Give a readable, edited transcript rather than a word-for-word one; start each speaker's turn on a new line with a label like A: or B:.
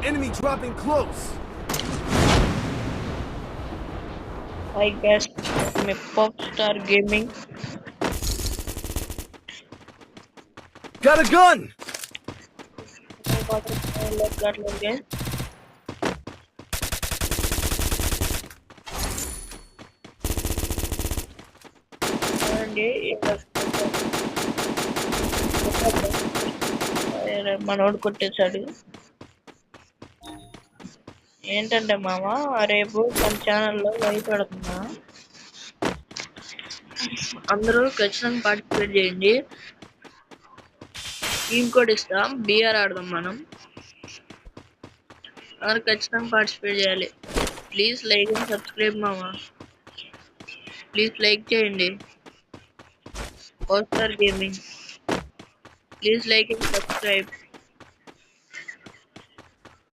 A: Enemy dropping close.
B: Hi guys, I'm a Popstar Gaming.
A: Got a gun.
B: మనోడు కొట్టేశాడు. ఏంటంటే మామ రేపు మన ఛానల్లో లైవ్ పెడుతున్నా, అందరూ ఖచ్చితంగా పార్టిసిపేట్ చేయండి. టీమ్ కోడ్ ఇస్తాం, బిఆర్ ఆడదాం మనం. అందరూ ఖచ్చితంగా పార్టిసిపేట్ చేయాలి. ప్లీజ్ లైక్ అండ్ సబ్స్క్రైబ్ మామ, ప్లీజ్ లైక్ చేయండి. Poster gaming, please like and subscribe.